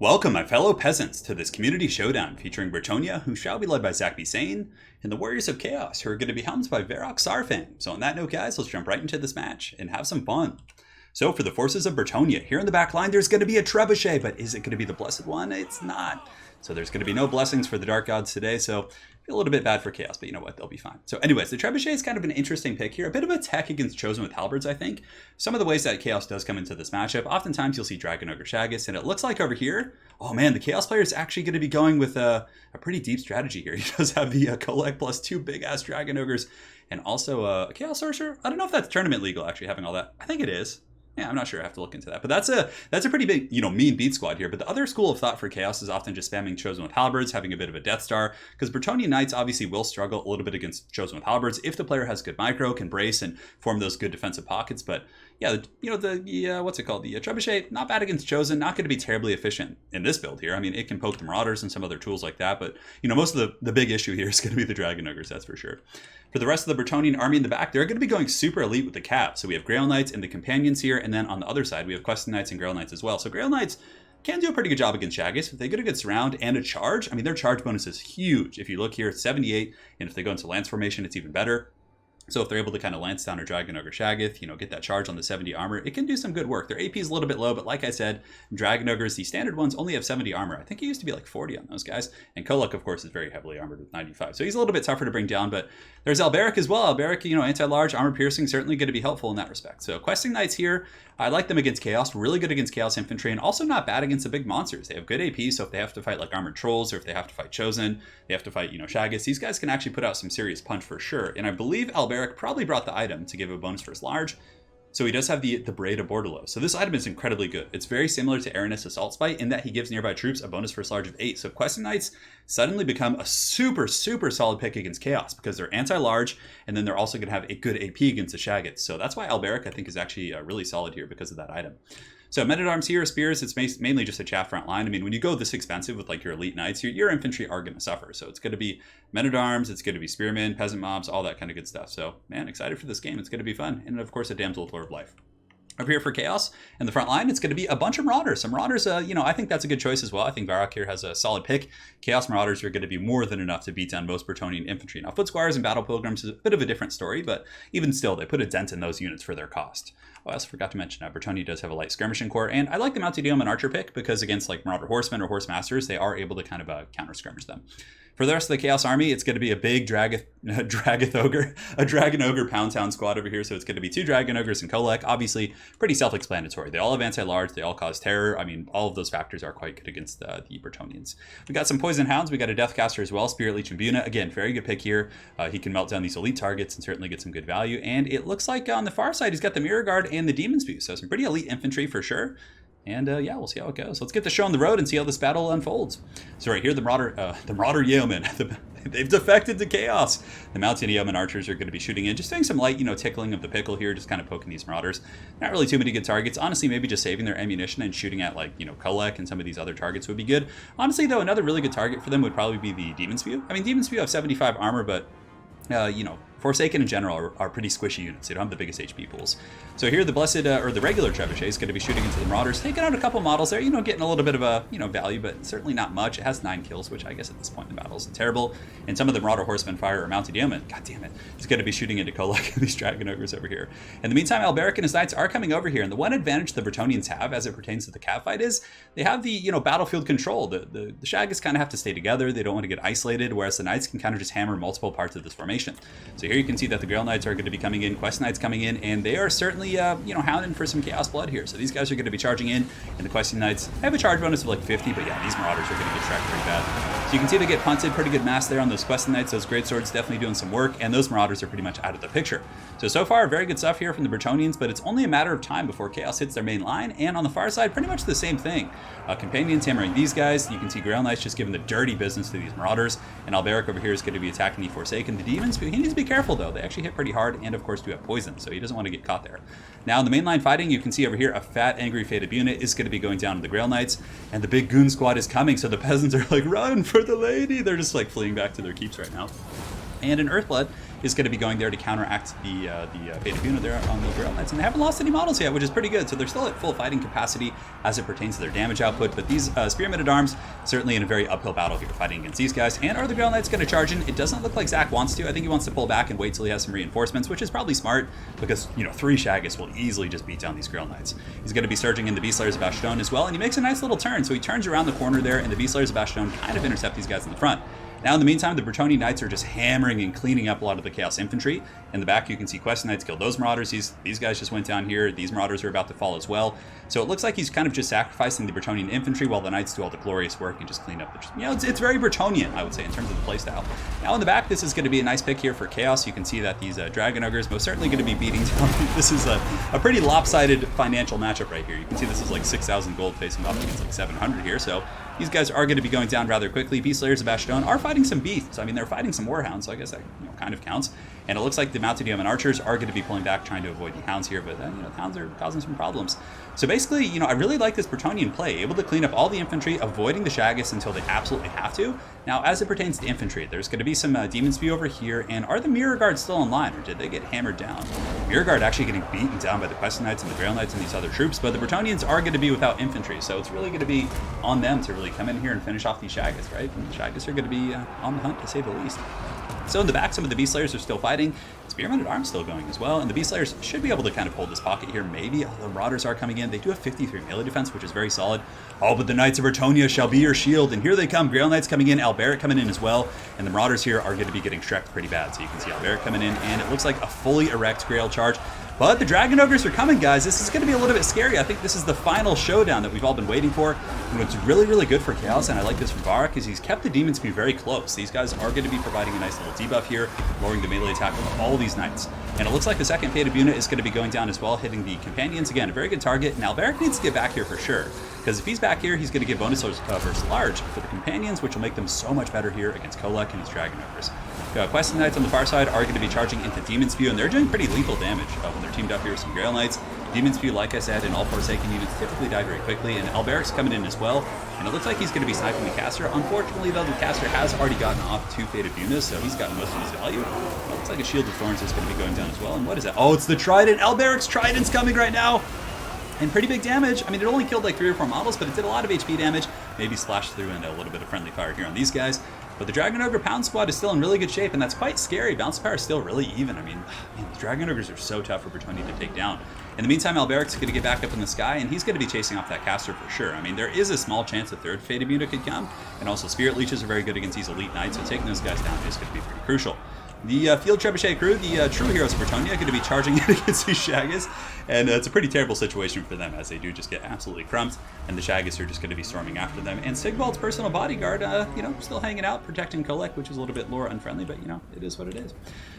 Welcome, my fellow peasants, to this community showdown featuring Bretonnia, who shall be led by Zach B. Sane, and the Warriors of Chaos, who are going to be helmed by Varrock Sarfang. So on that note, guys, let's jump right into this match and have some fun. So for the forces of Bretonnia, here in the back line, there's going to be a trebuchet, but is it going to be the blessed one? It's not. So there's going to be no blessings for the Dark Gods today, so I feel a little bit bad for Chaos, but you know what, they'll be fine. So anyways, the trebuchet is kind of an interesting pick here. A bit of a tech against Chosen with Halberds, I think. Some of the ways that Chaos does come into this matchup, oftentimes you'll see Dragon Ogre Shaggus, and it looks like over here, oh man, the Chaos player is actually going to be going with a pretty deep strategy here. He does have the Kolek plus 2 big-ass Dragon Ogres, and also a Chaos Sorcerer. I don't know if that's tournament legal, actually, having all that. I think it is. Yeah, I'm not sure. I have to look into that. But that's a pretty big, mean beat squad here. But the other school of thought for Chaos is often just spamming Chosen with Halberds, having a bit of a Death Star, because Bretonnia Knights obviously will struggle a little bit against Chosen with Halberds if the player has good micro, can brace, and form those good defensive pockets. But yeah, what's it called? The Trebuchet, not bad against Chosen, not going to be terribly efficient in this build here. I mean, it can poke the Marauders and some other tools like that, but most of the big issue here is going to be the Dragon Ogres, that's for sure. For the rest of the Bretonnian army in the back, they're going to be going super elite with the cap. So we have Grail Knights and the Companions here, and then on the other side, we have Questing Knights and Grail Knights as well. So Grail Knights can do a pretty good job against Shaggus. If they get a good surround and a charge, I mean, their charge bonus is huge. If you look here, it's 78, and if they go into Lance formation, it's even better. So if they're able to kind of lance down or Dragon Ogre Shaggoth, get that charge on the 70 armor, it can do some good work. Their AP is a little bit low, but like I said, Dragon Ogres, the standard ones, only have 70 armor. I think it used to be like 40 on those guys. And Kolek, of course, is very heavily armored with 95. So he's a little bit tougher to bring down, but there's Alberic as well. Alberic, anti-large, armor piercing, certainly going to be helpful in that respect. So Questing Knights here, I like them against Chaos, really good against Chaos Infantry, and also not bad against the big monsters. They have good AP, so if they have to fight like Armored Trolls, or if they have to fight Chosen, they have to fight, Shaggoths, these guys can actually put out some serious punch for sure. And I believe Alberic probably brought the item to give a bonus for his large. So he does have the Braid of Bordello. So this item is incredibly good. It's very similar to Aranis Assault Spite in that he gives nearby troops a bonus for his large of 8. So Questing Knights suddenly become a super, super solid pick against Chaos because they're anti-large, and then they're also going to have a good AP against the Shaggoths. So that's why Alberic, I think, is actually really solid here because of that item. So Men-at-Arms here, Spears, it's mainly just a chaff front line. I mean, when you go this expensive with like your elite knights, your infantry are going to suffer. So it's going to be Men-at-Arms, it's going to be Spearmen, Peasant Mobs, all that kind of good stuff. So, man, excited for this game. It's going to be fun. And, of course, a Damsel with Lore of Life. Over here for Chaos, in the front line, it's going to be a bunch of Marauders. Some Marauders, I think that's a good choice as well. I think Varrock here has a solid pick. Chaos Marauders are going to be more than enough to beat down most Bretonnian infantry. Now, Foot Squires and Battle Pilgrims is a bit of a different story, but even still, they put a dent in those units for their cost. Oh, I also forgot to mention, Bretonnia does have a light skirmishing corps, and I like the Mounted Yeoman Archer pick because against like Marauder Horsemen or Horse Masters, they are able to kind of counter skirmish them. For the rest of the Chaos Army, it's going to be a big Dragon Ogre Pound Town squad over here. So it's going to be 2 Dragon Ogres and Kolek. Obviously, pretty self-explanatory. They all have anti-large. They all cause terror. I mean, all of those factors are quite good against the Bretonnians. We got some Poison Hounds. We got a Deathcaster as well. Spirit Leech and Buna. Again, very good pick here. He can melt down these elite targets and certainly get some good value. And it looks like on the far side, he's got the Mirror Guard and the Demon's View. So some pretty elite infantry for sure. And yeah, we'll see how it goes. Let's get the show on the road and see how this battle unfolds. So right here, the Marauder Yeomen, they've defected to Chaos. The Mounted Yeoman Archers are going to be shooting in, just doing some light, tickling of the pickle here, just kind of poking these Marauders. Not really too many good targets. Honestly, maybe just saving their ammunition and shooting at like, Kolek and some of these other targets would be good. Honestly, though, another really good target for them would probably be the Demon's View. I mean, Demon's View have 75 armor, but Forsaken in general are pretty squishy units. They don't have the biggest HP pools. So here the Blessed, or the regular Trebuchet is going to be shooting into the Marauders, taking out a couple models there, getting a little bit of a, value, but certainly not much. It has 9 kills, which I guess at this point in the battle isn't terrible. And some of the Marauder Horsemen Fire or Mounted Yeoman, god damn it, is going to be shooting into Kolek and these Dragon Ogres over here. In the meantime, Alberic and his Knights are coming over here, and the one advantage the Bretonnians have as it pertains to the cat fight is they have the, battlefield control. The Shaggoths kind of have to stay together. They don't want to get isolated, whereas the Knights can kind of just hammer multiple parts of this formation. So here you can see that the Grail Knights are going to be coming in, Quest Knights coming in, and they are certainly, hounding for some Chaos blood here. So these guys are going to be charging in, and the Questing Knights have a charge bonus of like 50, but yeah, these Marauders are going to get tracked pretty bad. So you can see they get punted, pretty good mass there on those Questing Knights. Those Great Swords definitely doing some work, and those Marauders are pretty much out of the picture. So far, very good stuff here from the Bretonnians, but it's only a matter of time before Chaos hits their main line, and on the far side, pretty much the same thing. Companions hammering these guys. You can see Grail Knights just giving the dirty business to these Marauders, and Alberic over here is going to be attacking the Forsaken. The Demons, he needs to be careful though. They actually hit pretty hard, and of course do have poison, so he doesn't want to get caught there. Now in the main line fighting, you can see over here a fat, angry Fated unit is going to be going down to the Grail Knights, and the big goon squad is coming, so the peasants are like, run for the lady! They're just like fleeing back to their keeps right now. And in Earthblood, is going to be going there to counteract the Beta Buna there on the Grail Knights. And they haven't lost any models yet, which is pretty good. So they're still at full fighting capacity as it pertains to their damage output. But these Spearmen at Arms, certainly in a very uphill battle here, fighting against these guys. And are the Grail Knights going to charge in? It doesn't look like Zach wants to. I think he wants to pull back and wait till he has some reinforcements, which is probably smart because, 3 Shaggus will easily just beat down these Grail Knights. He's going to be surging in the Beastlers of Bastion as well, and he makes a nice little turn. So he turns around the corner there, and the Beastlers of Bastion kind of intercept these guys in the front. Now, in the meantime, the Bretonnia Knights are just hammering and cleaning up a lot of the Chaos Infantry. In the back, you can see Quest Knights kill those Marauders. These guys just went down here. These Marauders are about to fall as well. So it looks like he's kind of just sacrificing the Bretonnian Infantry while the Knights do all the glorious work and just clean up the... it's very Bretonnian, I would say, in terms of the playstyle. Now, in the back, this is going to be a nice pick here for Chaos. You can see that these Dragon Ogres most certainly going to be beating down. This is a pretty lopsided financial matchup right here. You can see this is like 6,000 gold facing off against like 700 here. So these guys are going to be going down rather quickly. Beastlayers of Bastion are fighting some beasts. I mean, they're fighting some Warhounds, so I guess that kind of counts. And it looks like the Mounted Yeoman Archers are going to be pulling back, trying to avoid the Hounds here, but the Hounds are causing some problems. So basically, I really like this Bretonnian play, able to clean up all the infantry, avoiding the Shaggus until they absolutely have to. Now, as it pertains to infantry, there's going to be some Demon's View over here, and are the Mirror Guards still in line, or did they get hammered down? Mirror Guard actually getting beaten down by the Quest Knights and the Grail Knights and these other troops, but the Bretonnians are going to be without infantry, so it's really going to be on them to really come in here and finish off these Shaggus, right? And the Shaggus are going to be on the hunt, to say the least. So in the back, some of the Beastlayers are still fighting. Spearmen at Arms still going as well, and the Beastlayers should be able to kind of hold this pocket here, maybe, although Marauders are coming in. They do have 53 melee defense, which is very solid. Oh, but the Knights of Bretonnia shall be your shield, and here they come. Grail Knights coming in, Alberic coming in as well, and the Marauders here are going to be getting Shrek'd pretty bad. So you can see Alberic coming in, and it looks like a fully erect Grail charge. But the Dragon Ogres are coming, guys. This is going to be a little bit scary. I think this is the final showdown that we've all been waiting for. And what's really, really good for Chaos, and I like this from Barak, is he's kept the Demon Spew very close. These guys are going to be providing a nice little debuff here, lowering the melee attack of all these Knights. And it looks like the second Fate of Buna is going to be going down as well, hitting the Companions. Again, a very good target. Now, Alberic needs to get back here for sure, because if he's back here, he's going to give bonus versus large for the Companions, which will make them so much better here against Kolek and his Dragon Ogres. Quest Knights on the far side are going to be charging into Demon Spew, and they're doing pretty lethal damage when they're teamed up here with some Grail Knights. Demon Spew, like I said, in all Forsaken units typically die very quickly, and Alberic's coming in as well, and it looks like he's going to be sniping the Caster. Unfortunately, though, the Caster has already gotten off 2 Fate of Bunas, so he's gotten most of his value. It looks like a Shield of Thorns is going to be going down as well, and what is that? Oh, it's the Trident! Alberic's Trident's coming right now! And pretty big damage. I mean, it only killed like 3 or 4 models, but it did a lot of HP damage. Maybe splashed through into a little bit of friendly fire here on these guys. But the Dragon Ogre Pound Squad is still in really good shape, and that's quite scary. Bounce power is still really even. I mean, man, the Dragon Ogres are so tough for Bretonnia to take down. In the meantime, Alberic's going to get back up in the sky, and he's going to be chasing off that Caster for sure. I mean, there is a small chance a third Fate of Buna could come, and also Spirit Leeches are very good against these Elite Knights, so taking those guys down is going to be pretty crucial. The Field Trebuchet crew, the true heroes of Bretonnia, are going to be charging in against these Shaggus, and it's a pretty terrible situation for them, as they do just get absolutely crumped, and the Shaggus are just going to be storming after them. And Sigvald's personal bodyguard, still hanging out, protecting Kolek, which is a little bit lore unfriendly, but, it is what it is.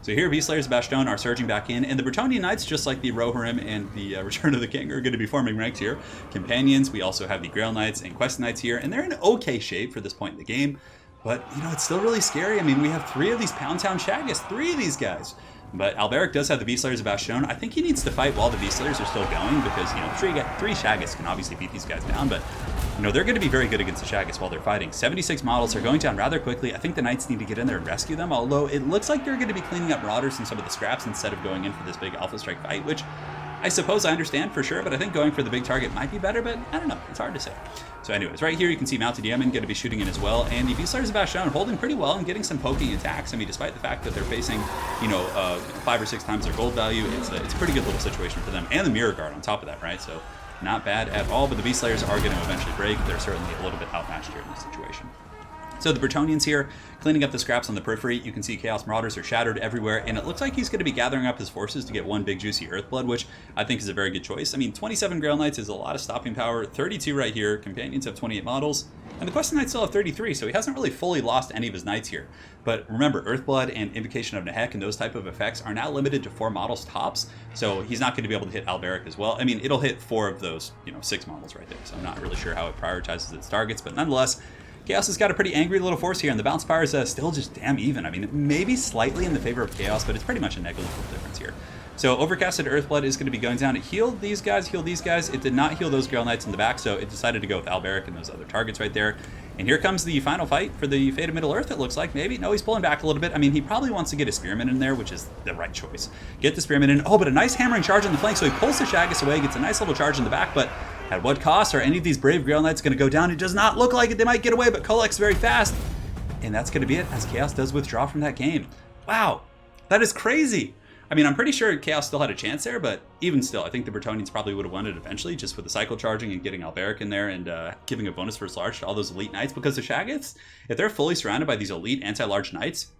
So here, Beastlayers of Bastion are surging back in, and the Bretonnia Knights, just like the Rohirrim and the Return of the King, are going to be forming ranks here. Companions, we also have the Grail Knights and Quest Knights here, and they're in okay shape for this point in the game. But, it's still really scary. I mean, we have 3 of these Pound Town Shaggus, 3 of these guys. But Alberic does have the Beastlayers of Bastion. I think he needs to fight while the Beastlayers are still going, because, 3 Shaggus can obviously beat these guys down, but, they're going to be very good against the Shaggus while they're fighting. 76 models are going down rather quickly. I think the Knights need to get in there and rescue them, although it looks like they're going to be cleaning up Marauders and some of the scraps instead of going in for this big Alpha Strike fight, which I suppose I understand for sure, but I think going for the big target might be better, but I don't know. It's hard to say. So anyways, right here you can see Mounted Yeoman going to be shooting in as well, and the Beastlayers of Bastion holding pretty well and getting some poking attacks. I mean, despite the fact that they're facing, 5 or 6 times their gold value, it's a pretty good little situation for them, and the Mirror Guard on top of that, right? So not bad at all, but the Beastlayers are going to eventually break. They're certainly a little bit outmatched here in this situation. So the Bretonnians here, cleaning up the scraps on the periphery. You can see Chaos Marauders are shattered everywhere, and it looks like he's going to be gathering up his forces to get one big juicy Earthblood, which I think is a very good choice. I mean, 27 Grail Knights is a lot of stopping power, 32 right here, Companions have 28 models, and the Quest Knights still have 33, so he hasn't really fully lost any of his Knights here. But remember, Earthblood and Invocation of Nehek and those type of effects are now limited to 4 models tops, so he's not going to be able to hit Alberic as well. I mean, it'll hit 4 of those, 6 models right there, so I'm not really sure how it prioritizes its targets, but nonetheless, Chaos has got a pretty angry little force here, and the bounce power is still just damn even. I mean, maybe slightly in the favor of Chaos, but it's pretty much a negligible difference here. So Overcasted Earthblood is going to be going down. It healed these guys, healed these guys. It did not heal those Grail Knights in the back, so it decided to go with Alberic and those other targets right there. And here comes the final fight for the Fate of Middle-earth, it looks like. Maybe. No, he's pulling back a little bit. I mean, he probably wants to get a Spearman in there, which is the right choice. Get the Spearman in. Oh, but a nice hammering charge on the flank, so he pulls the Shaggus away, gets a nice little charge in the back, but at what cost are any of these brave Grail Knights going to go down? It does not look like it. They might get away, but Kolek's very fast. And that's going to be it, as Chaos does withdraw from that game. Wow, that is crazy. I mean, I'm pretty sure Chaos still had a chance there, but even still, I think the Bretonnians probably would have won it eventually, just with the cycle charging and getting Alberic in there and giving a bonus first large to all those elite knights. Because the Shaggoths, if they're fully surrounded by these elite anti-large knights,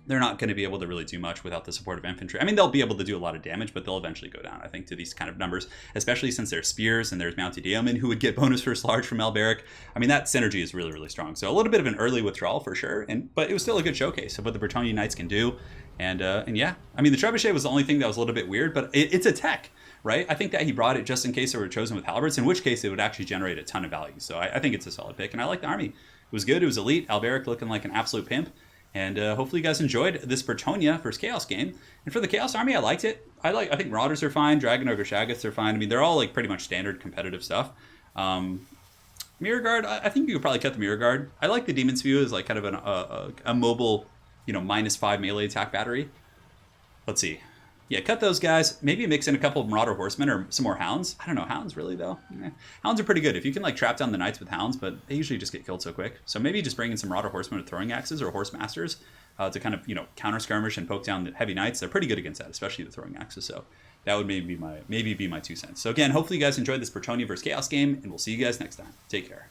they're not going to be able to really do much without the support of infantry. I mean, they'll be able to do a lot of damage, but they'll eventually go down, I think, to these kind of numbers, especially since there's spears and there's mounted yeomen who would get bonus first large from Alberic. I mean, that synergy is really, really strong. So a little bit of an early withdrawal for sure, but it was still a good showcase of what the Bretonnian Knights can do. And yeah, I mean, the Trebuchet was the only thing that was a little bit weird, but it's a tech, right? I think that he brought it just in case it were chosen with halberds, in which case it would actually generate a ton of value. So I think it's a solid pick, and I like the army. It was good, it was elite, Alberic looking like an absolute pimp. And hopefully you guys enjoyed this Bretonnia versus Chaos game. And for the Chaos army, I liked it. I think Marauders are fine, Dragon Ogre Shaggoths are fine. I mean, they're all like pretty much standard competitive stuff. Mirror Guard, I think you could probably cut the Mirror Guard. I like the Demon's View as like kind of a mobile, -5 melee attack battery. Let's see. Yeah, cut those guys. Maybe mix in a couple of Marauder Horsemen or some more Hounds. I don't know, Hounds really though? Hounds are pretty good. If you can like trap down the Knights with Hounds, but they usually just get killed so quick. So maybe just bring in some Marauder Horsemen with Throwing Axes or Horse Masters to kind of, counter skirmish and poke down the heavy Knights. They're pretty good against that, especially the Throwing Axes. So that would maybe be my 2 cents. So again, hopefully you guys enjoyed this Bretonnia versus Chaos game, and we'll see you guys next time. Take care.